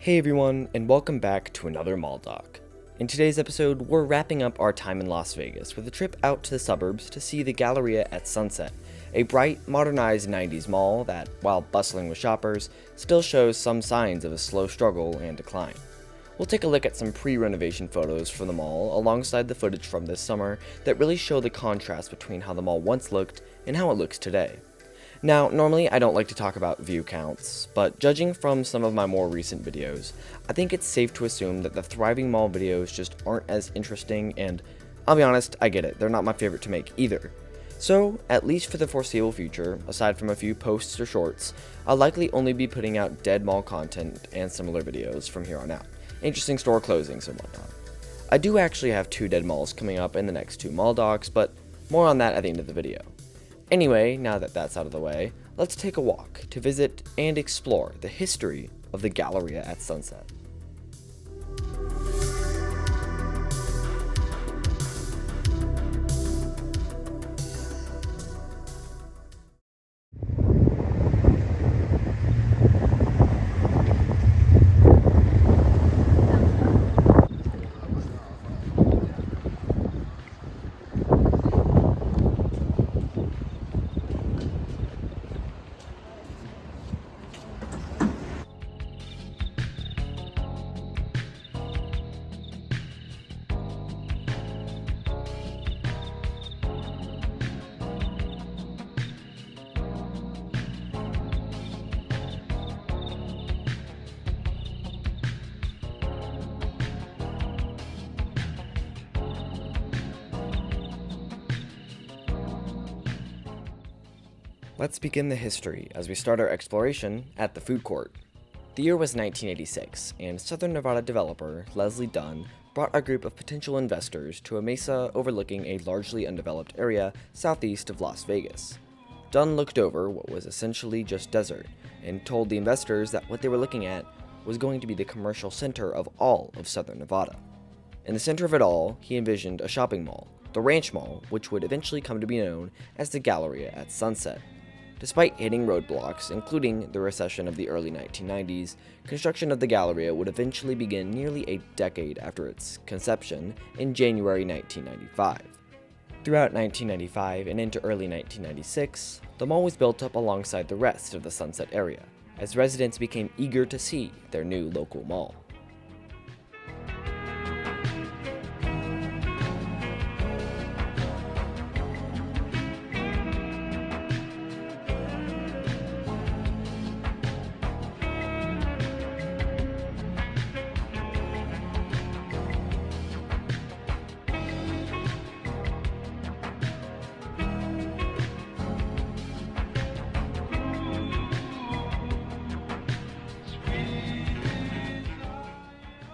Hey everyone, and welcome back to another MallDoc. In today's episode, we're wrapping up our time in Las Vegas with a trip out to the suburbs to see the Galleria at Sunset, a bright, modernized 90s mall that, while bustling with shoppers, still shows some signs of a slow struggle and decline. We'll take a look at some pre-renovation photos from the mall alongside the footage from this summer that really show the contrast between how the mall once looked and how it looks today. Now, normally I don't like to talk about view counts, but judging from some of my more recent videos, I think it's safe to assume that the thriving mall videos just aren't as interesting, and I'll be honest, I get it, they're not my favorite to make either. So, at least for the foreseeable future, aside from a few posts or shorts, I'll likely only be putting out dead mall content and similar videos from here on out, interesting store closings and whatnot. I do actually have 2 dead malls coming up in the next 2 MallDocs, but more on that at the end of the video. Anyway, now that that's out of the way, let's take a walk to visit and explore the history of the Galleria at Sunset. Let's begin the history as we start our exploration at the food court. The year was 1986, and Southern Nevada developer Leslie Dunn brought a group of potential investors to a mesa overlooking a largely undeveloped area southeast of Las Vegas. Dunn looked over what was essentially just desert and told the investors that what they were looking at was going to be the commercial center of all of Southern Nevada. In the center of it all, he envisioned a shopping mall, the Ranch Mall, which would eventually come to be known as the Galleria at Sunset. Despite hitting roadblocks, including the recession of the early 1990s, construction of the Galleria would eventually begin nearly a decade after its conception in January 1995. Throughout 1995 and into early 1996, the mall was built up alongside the rest of the Sunset area, as residents became eager to see their new local mall.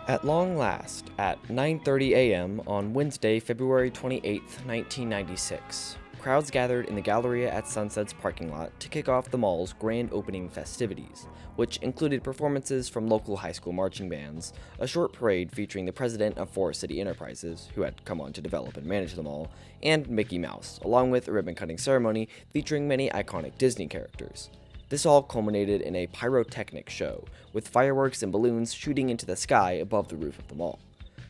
At long last, at 9:30 a.m. on Wednesday, February 28, 1996, crowds gathered in the Galleria at Sunset's parking lot to kick off the mall's grand opening festivities, which included performances from local high school marching bands, a short parade featuring the president of Forest City Enterprises, who had come on to develop and manage the mall, and Mickey Mouse, along with a ribbon-cutting ceremony featuring many iconic Disney characters. This all culminated in a pyrotechnic show, with fireworks and balloons shooting into the sky above the roof of the mall.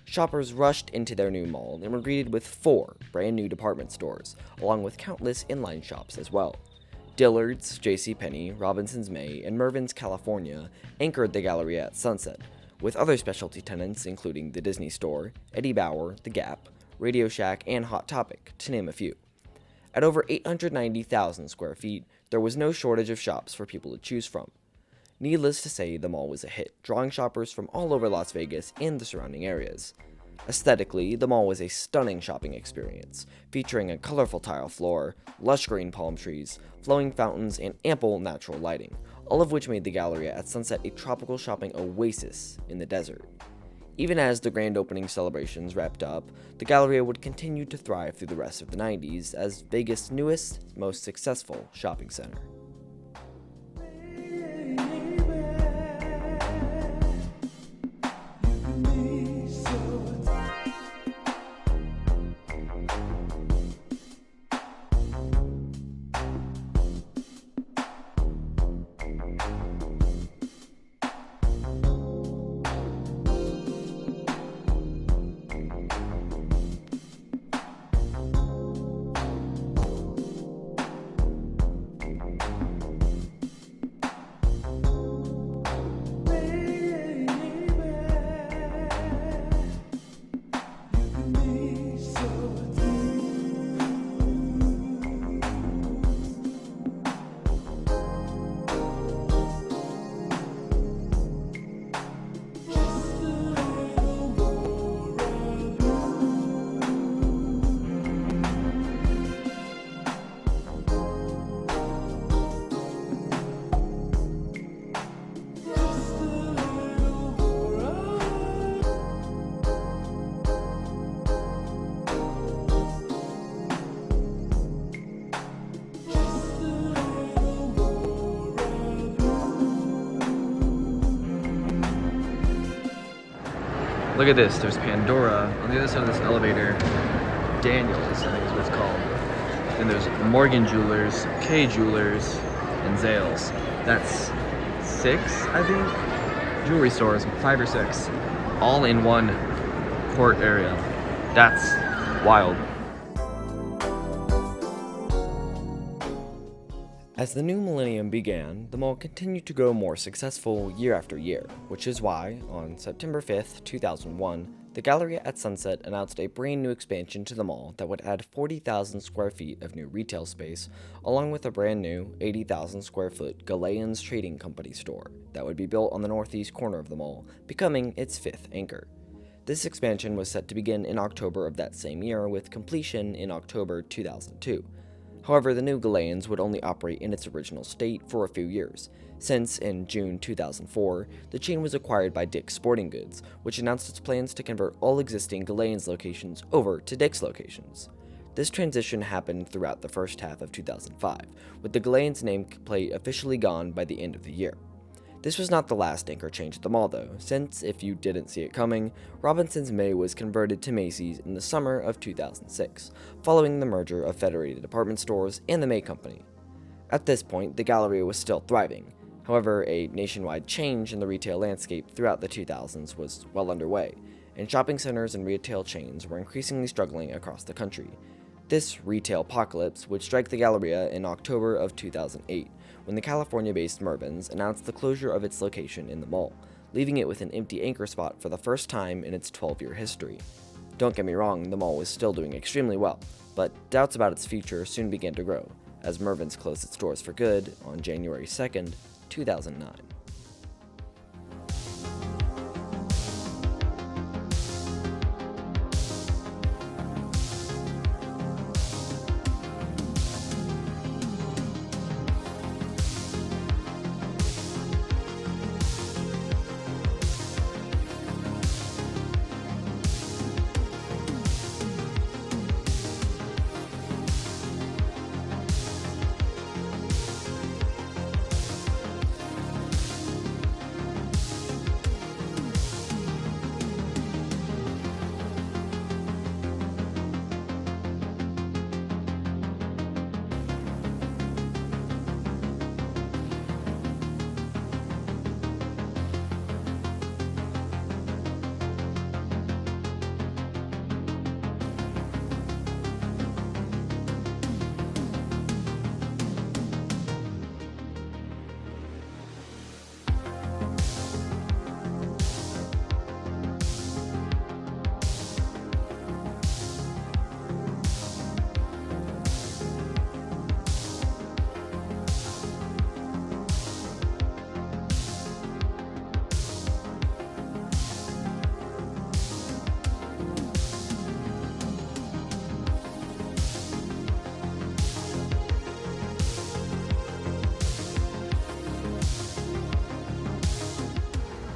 Shoppers rushed into their new mall and were greeted with 4 brand new department stores, along with countless inline shops as well. Dillard's, JCPenney, Robinson's May, and Mervyn's California anchored the Galleria at Sunset, with other specialty tenants including the Disney Store, Eddie Bauer, The Gap, Radio Shack, and Hot Topic, to name a few. At over 890,000 square feet, there was no shortage of shops for people to choose from. Needless to say, the mall was a hit, drawing shoppers from all over Las Vegas and the surrounding areas. Aesthetically, the mall was a stunning shopping experience, featuring a colorful tile floor, lush green palm trees, flowing fountains, and ample natural lighting, all of which made the Galleria at Sunset a tropical shopping oasis in the desert. Even as the grand opening celebrations wrapped up, the Galleria would continue to thrive through the rest of the 90s as Vegas' newest, most successful shopping center. Look at this, there's Pandora. On the other side of this elevator, Daniels, I think is what it's called. Then there's Morgan Jewelers, K Jewelers, and Zales. That's 6, I think, jewelry stores, 5 or 6, all in one court area. That's wild. As the new millennium began, the mall continued to grow more successful year after year, which is why, on September 5th, 2001, the Galleria at Sunset announced a brand new expansion to the mall that would add 40,000 square feet of new retail space, along with a brand new 80,000 square foot Galleon's Trading Company store that would be built on the northeast corner of the mall, becoming its 5th anchor. This expansion was set to begin in October of that same year, with completion in October 2002. However, the new Galleons would only operate in its original state for a few years, since in June 2004, the chain was acquired by Dick's Sporting Goods, which announced its plans to convert all existing Galleons locations over to Dick's locations. This transition happened throughout the first half of 2005, with the Galleons nameplate officially gone by the end of the year. This was not the last anchor change at the mall though, since, if you didn't see it coming, Robinson's May was converted to Macy's in the summer of 2006, following the merger of Federated Department Stores and the May Company. At this point, the Galleria was still thriving. However, a nationwide change in the retail landscape throughout the 2000s was well underway, and shopping centers and retail chains were increasingly struggling across the country. This retail apocalypse would strike the Galleria in October of 2008, when the California-based Suburbans announced the closure of its location in the mall, leaving it with an empty anchor spot for the first time in its 12-year history. Don't get me wrong, the mall was still doing extremely well, but doubts about its future soon began to grow, as Mervyn's closed its doors for good on January 2nd, 2009.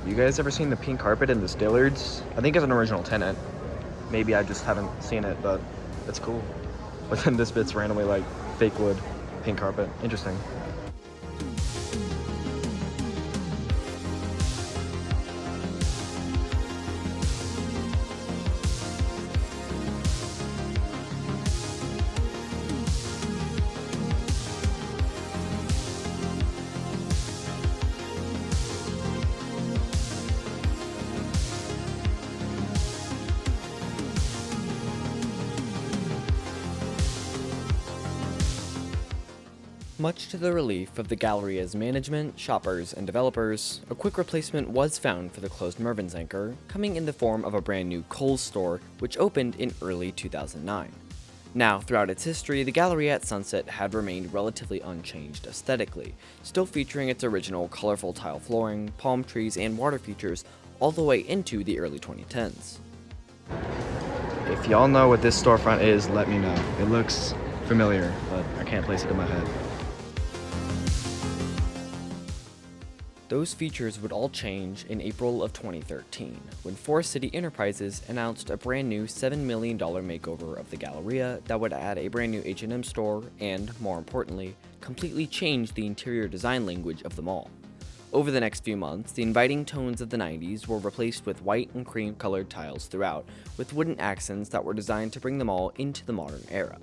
You guys ever seen the pink carpet in this Dillard's? I think it's an original tenant. Maybe I just haven't seen it, but it's cool. But then this bit's randomly like fake wood, pink carpet. Interesting. Much to the relief of the Galleria's management, shoppers, and developers, a quick replacement was found for the closed Mervyn's anchor, coming in the form of a brand new Kohl's store, which opened in early 2009. Now, throughout its history, the Galleria at Sunset had remained relatively unchanged aesthetically, still featuring its original colorful tile flooring, palm trees, and water features all the way into the early 2010s. If y'all know what this storefront is, let me know. It looks familiar, but I can't place it in my head. Those features would all change in April of 2013, when Forest City Enterprises announced a brand new $7 million makeover of the Galleria that would add a brand new H&M store and, more importantly, completely change the interior design language of the mall. Over the next few months, the inviting tones of the 90s were replaced with white and cream colored tiles throughout, with wooden accents that were designed to bring the mall into the modern era.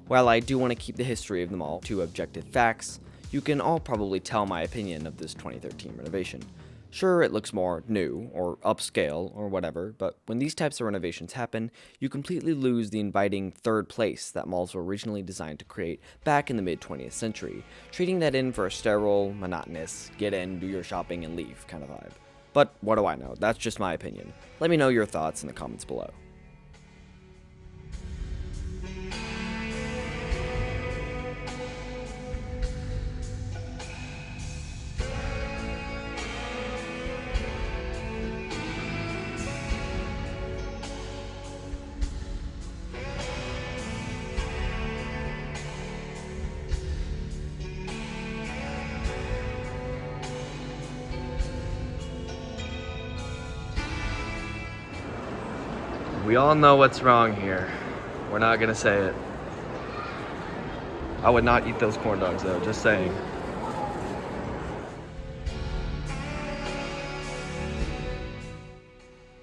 While I do want to keep the history of the mall to objective facts, you can all probably tell my opinion of this 2013 renovation. Sure, it looks more new, or upscale, or whatever, but when these types of renovations happen, you completely lose the inviting third place that malls were originally designed to create back in the mid-20th century, treating that in for a sterile, monotonous, get in, do your shopping, and leave kind of vibe. But what do I know? That's just my opinion. Let me know your thoughts in the comments below. We all know what's wrong here. We're not gonna say it. I would not eat those corn dogs though, just saying.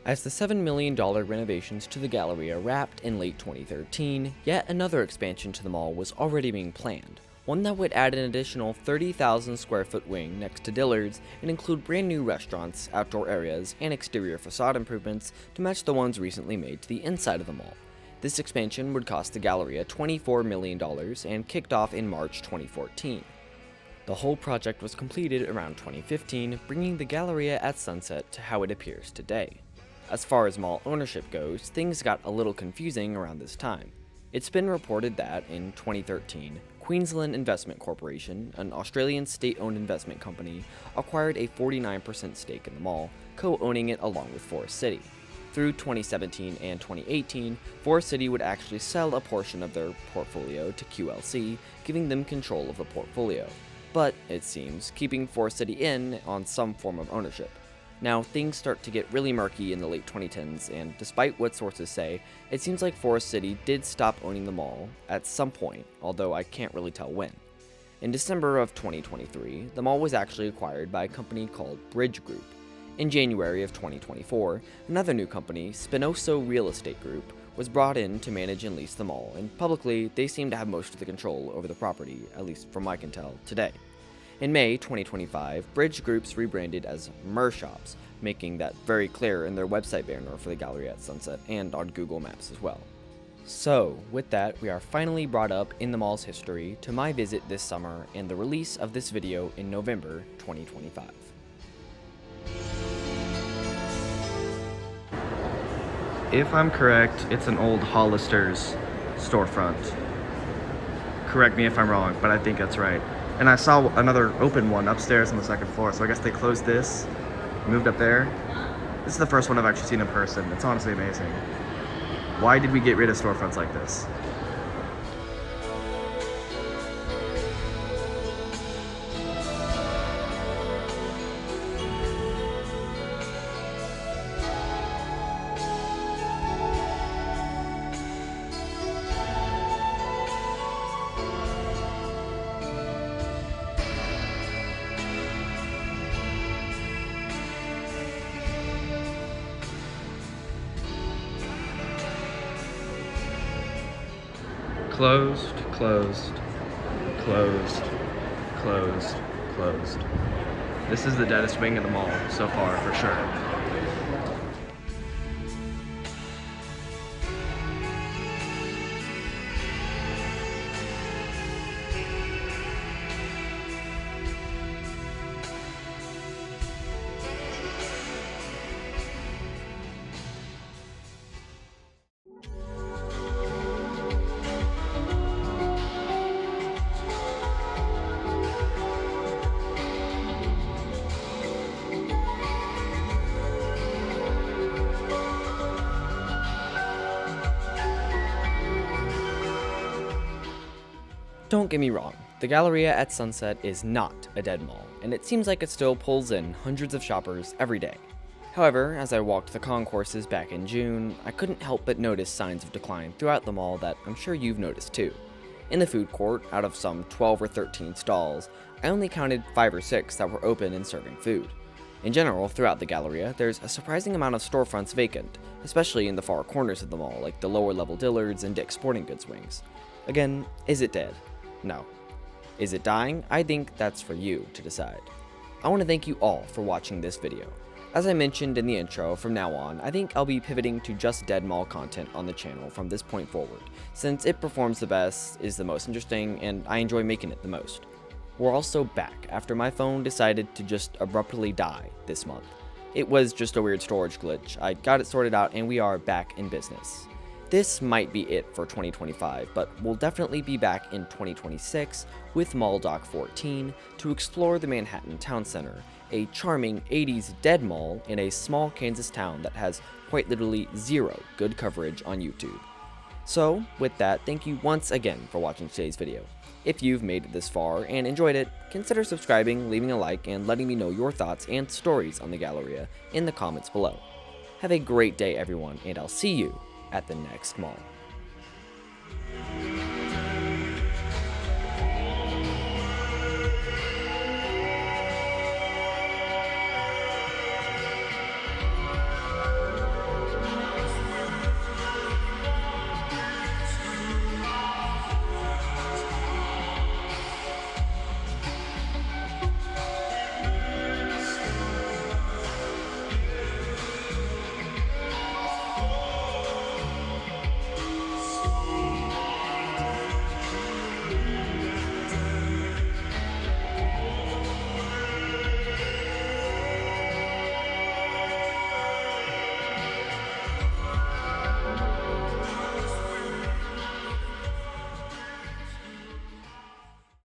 As the $7 million renovations to the Galleria wrapped in late 2013, yet another expansion to the mall was already being planned. One that would add an additional 30,000 square foot wing next to Dillard's and include brand new restaurants, outdoor areas, and exterior facade improvements to match the ones recently made to the inside of the mall. This expansion would cost the Galleria $24 million and kicked off in March 2014. The whole project was completed around 2015, bringing the Galleria at Sunset to how it appears today. As far as mall ownership goes, things got a little confusing around this time. It's been reported that, in 2013, Queensland Investment Corporation, an Australian state-owned investment company, acquired a 49% stake in the mall, co-owning it along with Forest City. Through 2017 and 2018, Forest City would actually sell a portion of their portfolio to QLC, giving them control of the portfolio, but, it seems, keeping Forest City in on some form of ownership. Now, things start to get really murky in the late 2010s, and despite what sources say, it seems like Forest City did stop owning the mall at some point, although I can't really tell when. In December of 2023, the mall was actually acquired by a company called Bridge Group. In January of 2024, another new company, Spinoso Real Estate Group, was brought in to manage and lease the mall, and publicly, they seem to have most of the control over the property, at least from what I can tell, today. In May 2025, Bridge Groups rebranded as Shops, making that very clear in their website banner for the Galleria at Sunset and on Google Maps as well. So, with that, we are finally brought up in the mall's history to my visit this summer and the release of this video in November 2025. If I'm correct, it's an old Hollister's storefront. Correct me if I'm wrong, but I think that's right. And I saw another open one upstairs on the second floor, so I guess they closed this, moved up there. This is the first one I've actually seen in person. It's honestly amazing. Why did we get rid of storefronts like this? Closed, closed, closed, closed, closed. This is the deadest wing of the mall so far, for sure. Don't get me wrong, the Galleria at Sunset is not a dead mall, and it seems like it still pulls in hundreds of shoppers every day. However, as I walked the concourses back in June, I couldn't help but notice signs of decline throughout the mall that I'm sure you've noticed too. In the food court, out of some 12 or 13 stalls, I only counted 5 or 6 that were open and serving food. In general, throughout the Galleria, there's a surprising amount of storefronts vacant, especially in the far corners of the mall, like the lower level Dillard's and Dick's Sporting Goods wings. Again, is it dead? No. Is it dying? I think that's for you to decide. I want to thank you all for watching this video. As I mentioned in the intro, from now on, I think I'll be pivoting to just dead mall content on the channel from this point forward, since it performs the best, is the most interesting, and I enjoy making it the most. We're also back after my phone decided to just abruptly die this month. It was just a weird storage glitch. I got it sorted out and we are back in business. This might be it for 2025, but we'll definitely be back in 2026 with MallDoc 14 to explore the Manhattan Town Center, a charming 80s dead mall in a small Kansas town that has quite literally zero good coverage on YouTube. So, with that, thank you once again for watching today's video. If you've made it this far and enjoyed it, consider subscribing, leaving a like, and letting me know your thoughts and stories on the Galleria in the comments below. Have a great day, everyone, and I'll see you at the next mall.